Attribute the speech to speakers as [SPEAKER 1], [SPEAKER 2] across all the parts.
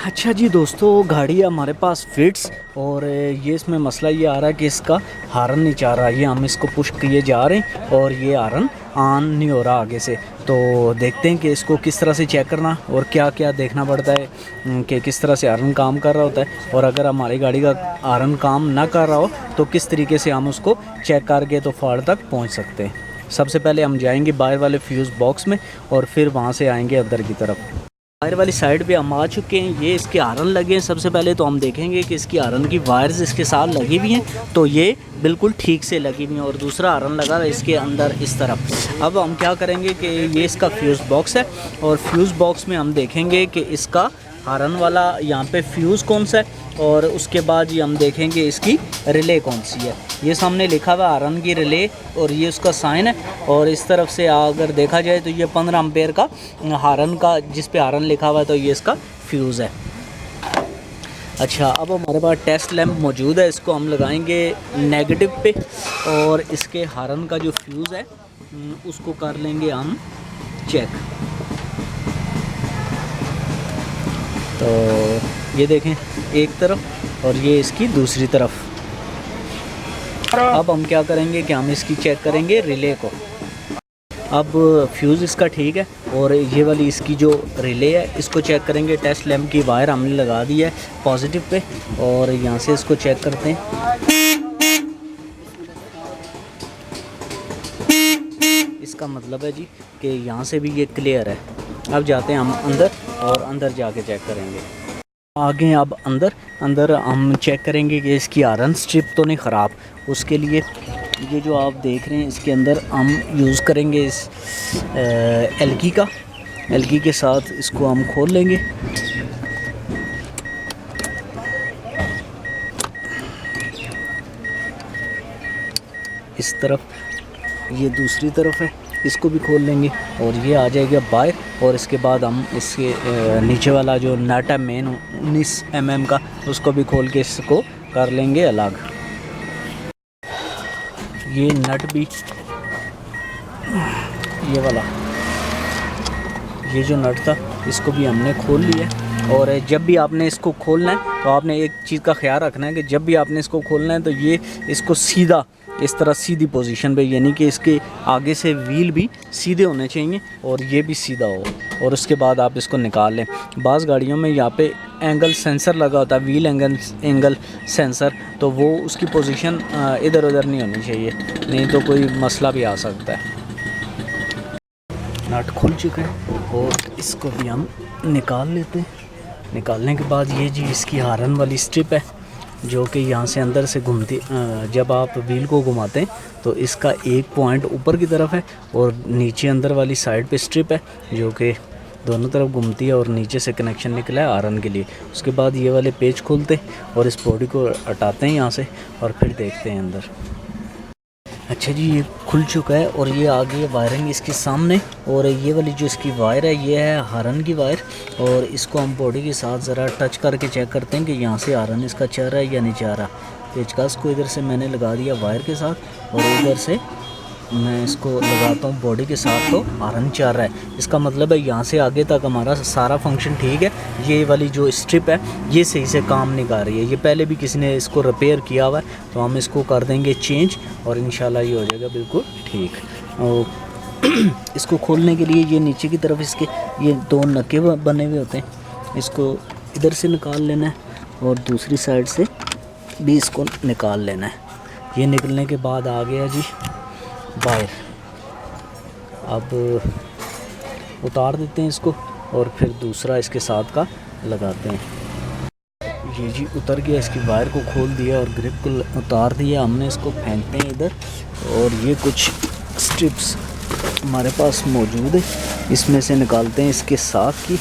[SPEAKER 1] अच्छा जी दोस्तों, गाड़ी हमारे पास फिट्स और ये इसमें मसला ये आ रहा है कि इसका हारन नहीं चाह रहा। ये हम इसको पुश किए जा रहे हैं और ये हारन ऑन नहीं हो रहा आगे से। तो देखते हैं कि इसको किस तरह से चेक करना और क्या क्या देखना पड़ता है कि किस तरह से हारन काम कर रहा होता है। और अगर हमारी गाड़ी का हारन काम ना कर रहा हो तो किस तरीके से हम उसको चेक करके तो फॉल्ट तक पहुँच सकते हैं। सबसे पहले हम जाएंगे बाहर वाले फ्यूज़ बॉक्स में और फिर वहाँ से आएंगे अंदर की तरफ। बाहर वाली साइड पे हम आ चुके हैं। ये इसके हारन लगे हैं। सबसे पहले तो हम देखेंगे कि इसकी हारन की वायर्स इसके साथ लगी हुई हैं, तो ये बिल्कुल ठीक से लगी हुई हैं। और दूसरा हारन लगा है इसके अंदर इस तरफ। अब हम क्या करेंगे कि ये इसका फ्यूज़ बॉक्स है और फ्यूज़ बॉक्स में हम देखेंगे कि इसका हारन वाला यहाँ पे फ्यूज़ कौन सा है और उसके बाद ये हम देखेंगे इसकी रिले कौन सी है। ये सामने लिखा हुआ हारन की रिले और ये उसका साइन है। और इस तरफ से अगर देखा जाए तो ये 15 एम्पेयर का हारन का जिस पे हारन लिखा हुआ है, तो ये इसका फ्यूज़ है। अच्छा, अब हमारे पास टेस्ट लैंप मौजूद है। इसको हम लगाएंगे नेगेटिव पे और इसके हारन का जो फ्यूज़ है उसको कर लेंगे हम चेक। तो ये देखें एक तरफ और ये इसकी दूसरी तरफ। अब हम क्या करेंगे कि हम इसकी चेक करेंगे रिले को। अब फ्यूज़ इसका ठीक है और ये वाली इसकी जो रिले है इसको चेक करेंगे। टेस्ट लैंप की वायर हमने लगा दी है पॉजिटिव पे और यहाँ से इसको चेक करते हैं। इसका मतलब है जी कि यहाँ से भी ये क्लियर है। अब जाते हैं हम अंदर और अंदर जाके चेक करेंगे। आगे अब अंदर हम चेक करेंगे कि इसकी हारन स्ट्रिप तो नहीं ख़राब। उसके लिए ये जो आप देख रहे हैं इसके अंदर हम यूज़ करेंगे इस एलगी का। एलगी के साथ इसको हम खोल लेंगे। इस तरफ, ये दूसरी तरफ है, इसको भी खोल लेंगे और ये आ जाएगा बाहर। और इसके बाद हम इसके नीचे वाला जो नट है मेन 19 mm का, उसको भी खोल के इसको कर लेंगे अलग। ये नट भी, ये वाला ये जो नट था इसको भी हमने खोल लिया। और जब भी आपने इसको खोलना है तो आपने एक चीज़ का ख्याल रखना है कि जब भी आपने इसको खोलना है तो ये इसको सीधा इस तरह सीधी पोजीशन पे, यानी कि इसके आगे से व्हील भी सीधे होने चाहिए और ये भी सीधा हो। और उसके बाद आप इसको निकाल लें। बाज़ गाड़ियों में यहाँ पे एंगल सेंसर लगा होता है, व्हील एंगल सेंसर, तो वो उसकी पोजीशन इधर उधर नहीं होनी चाहिए, नहीं तो कोई मसला भी आ सकता है। नट खुल चुका है और इसको भी हम निकाल लेते हैं। निकालने के बाद ये जी इसकी हारन वाली स्ट्रिप है जो कि यहाँ से अंदर से घूमती, जब आप व्हील को घुमाते हैं तो इसका एक पॉइंट ऊपर की तरफ है और नीचे अंदर वाली साइड पे स्ट्रिप है जो कि दोनों तरफ घूमती है और नीचे से कनेक्शन निकला है आयरन के लिए। उसके बाद ये वाले पेज खोलते हैं और इस बॉडी को हटाते हैं यहाँ से और फिर देखते हैं अंदर। अच्छा जी, ये खुल चुका है और ये आ गई है वायरिंग इसके सामने। और ये वाली जो इसकी वायर है ये है हारन की वायर और इसको हम बॉडी के साथ ज़रा टच करके चेक करते हैं कि यहाँ से हारन इसका चल रहा है या नहीं चल रहा। पेचकस को इधर से मैंने लगा दिया वायर के साथ और इधर से मैं इसको लगाता हूँ बॉडी के साथ, तो हारन चल रहा है। इसका मतलब है यहाँ से आगे तक हमारा सारा फंक्शन ठीक है। ये वाली जो स्ट्रिप है ये सही से काम नहीं कर रही है। ये पहले भी किसी ने इसको रिपेयर किया हुआ है, तो हम इसको कर देंगे चेंज और इंशाल्लाह ये हो जाएगा बिल्कुल ठीक। और इसको खोलने के लिए ये नीचे की तरफ इसके ये दो नक्के बने हुए होते हैं, इसको इधर से निकाल लेना है और दूसरी साइड से भी इसको निकाल लेना है। ये निकलने के बाद आ गया जी वायर। अब उतार देते हैं इसको और फिर दूसरा इसके साथ का लगाते हैं। ये जी उतर गया, इसकी वायर को खोल दिया और ग्रिप को उतार दिया हमने। इसको फेंकते हैं इधर और ये कुछ स्ट्रिप्स हमारे पास मौजूद है, इसमें से निकालते हैं इसके साथ की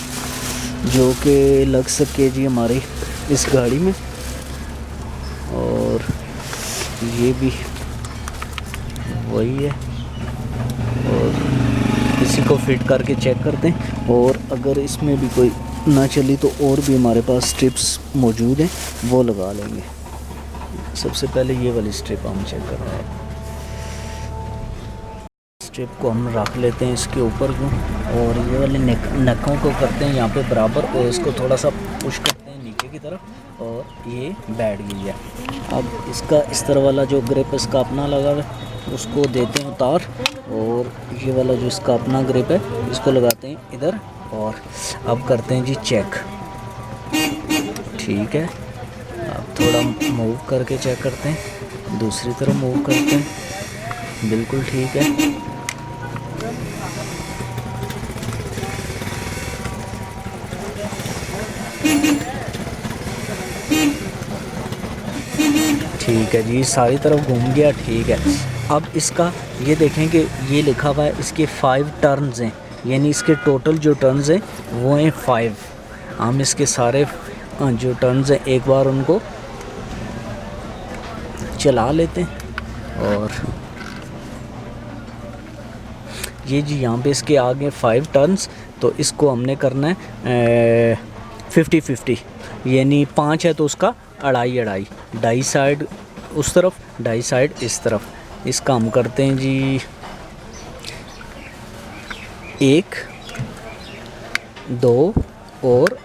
[SPEAKER 1] जो कि लग सके जी हमारी इस गाड़ी में। और ये भी वही है और इसी को फिट करके चेक करते हैं। और अगर इसमें भी कोई ना चली तो और भी हमारे पास स्ट्रिप्स मौजूद हैं, वो लगा लेंगे। सबसे पहले ये वाली स्ट्रिप हम चेक कर रहे हैं। स्ट्रिप को हम रख लेते हैं इसके ऊपर को, और ये वाले नखों को करते हैं यहाँ पे बराबर, और इसको थोड़ा सा पुश करते हैं नीचे की तरफ, और ये बैठ गई है। अब इसका इस तरह वाला जो ग्रिप इसका अपना लगा हुआ है उसको देते हैं उतार, और ये वाला जो इसका अपना ग्रिप है इसको लगाते हैं इधर, और अब करते हैं जी चेक। ठीक है, अब थोड़ा मूव करके चेक करते हैं, दूसरी तरफ मूव करते हैं, बिल्कुल ठीक है। ठीक है जी, सारी तरफ घूम गया, ठीक है। अब इसका ये देखें कि ये लिखा हुआ है इसके 5 टर्न्स हैं, यानी इसके टोटल जो टर्न्स हैं वो हैं 5। हम इसके सारे जो टर्न्स हैं एक बार उनको चला लेते हैं, और ये जी यहाँ पे इसके आगे 5 टर्न्स, तो इसको हमने करना है 50-50, यानी 5 है तो उसका अढ़ाई, ढाई साइड उस तरफ, ढाई साइड इस तरफ। इसका हम करते हैं जी 1, 2 और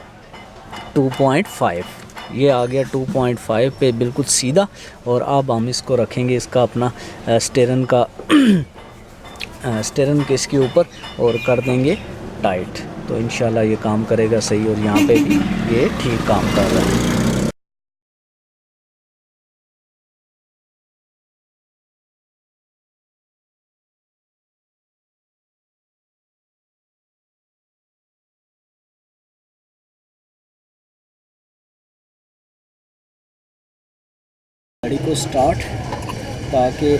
[SPEAKER 1] 2.5, ये आ गया 2.5 पे बिल्कुल सीधा। और अब हम इसको रखेंगे इसका अपना स्टेरन का स्टेरन के इसके ऊपर, और कर देंगे टाइट, तो इंशाल्लाह ये काम करेगा सही। और यहाँ पे भी ये ठीक काम कर रहा है। गाड़ी को स्टार्ट, ताकि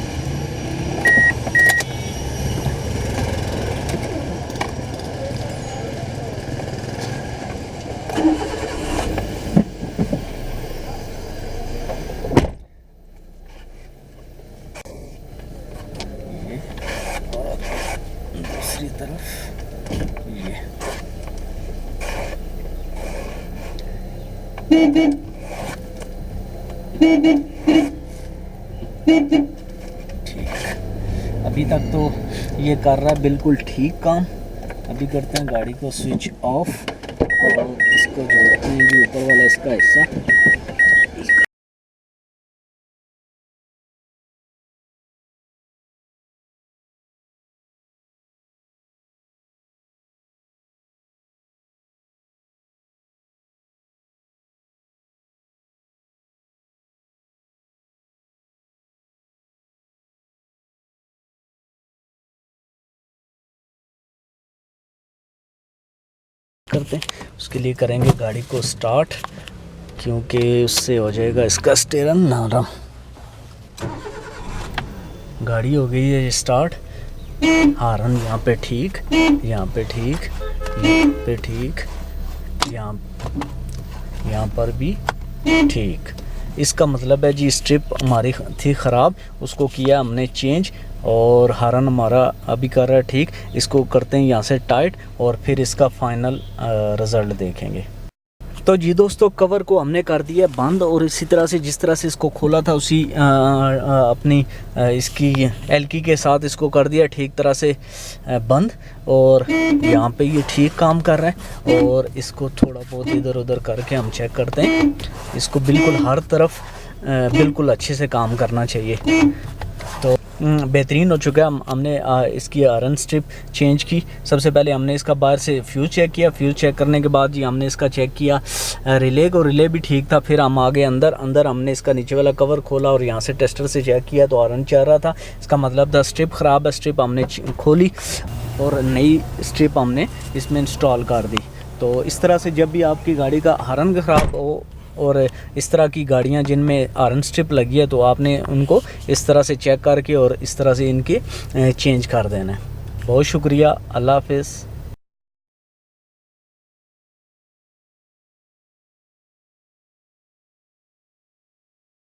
[SPEAKER 1] दूसरी तरफ ये ठीक है। अभी तक तो ये कर रहा है बिल्कुल ठीक काम। अभी करते हैं गाड़ी को स्विच ऑफ, और इसको जोड़ते हैं जी ऊपर वाला इसका हिस्सा। करते हैं उसके लिए करेंगे गाड़ी को स्टार्ट, क्योंकि उससे हो जाएगा इसका स्टीयरिंग नरम। गाड़ी हो गई है स्टार्ट, हारन यहाँ पे ठीक, यहाँ पे ठीक, यहाँ पे ठीक, यहाँ पर भी ठीक। इसका मतलब है जी स्ट्रिप हमारी थी ख़राब, उसको किया हमने चेंज, और हारन हमारा अभी कर रहा है ठीक। इसको करते हैं यहाँ से टाइट, और फिर इसका फाइनल रिज़ल्ट देखेंगे। तो जी दोस्तों, कवर को हमने कर दिया बंद, और इसी तरह से जिस तरह से इसको खोला था उसी अपनी इसकी एलकी के साथ इसको कर दिया ठीक तरह से बंद। और यहाँ पे ये ठीक काम कर रहा है, और इसको थोड़ा बहुत इधर उधर करके हम चेक करते हैं। इसको बिल्कुल हर तरफ बिल्कुल अच्छे से काम करना चाहिए। तो बेहतरीन हो चुका है। हमने इसकी आयरन स्ट्रिप चेंज की। सबसे पहले हमने इसका बाहर से फ्यूज़ चेक किया। फ्यूज़ चेक करने के बाद जी हमने इसका चेक किया रिले को, रिले भी ठीक था। फिर हम आगे अंदर हमने इसका नीचे वाला कवर खोला और यहाँ से टेस्टर से चेक किया तो आयरन चल रहा था। इसका मतलब था स्ट्रिप ख़राब है। स्ट्रिप हमने खोली और नई स्ट्रिप हमने इसमें इंस्टॉल कर दी। तो इस तरह से जब भी आपकी गाड़ी का हॉर्न ख़राब हो और इस तरह की गाड़ियां जिनमें हॉर्न स्ट्रिप लगी है तो आपने उनको इस तरह से चेक करके और इस तरह से इनके चेंज कर देना है। बहुत शुक्रिया। अल्लाह हाफ़िज़।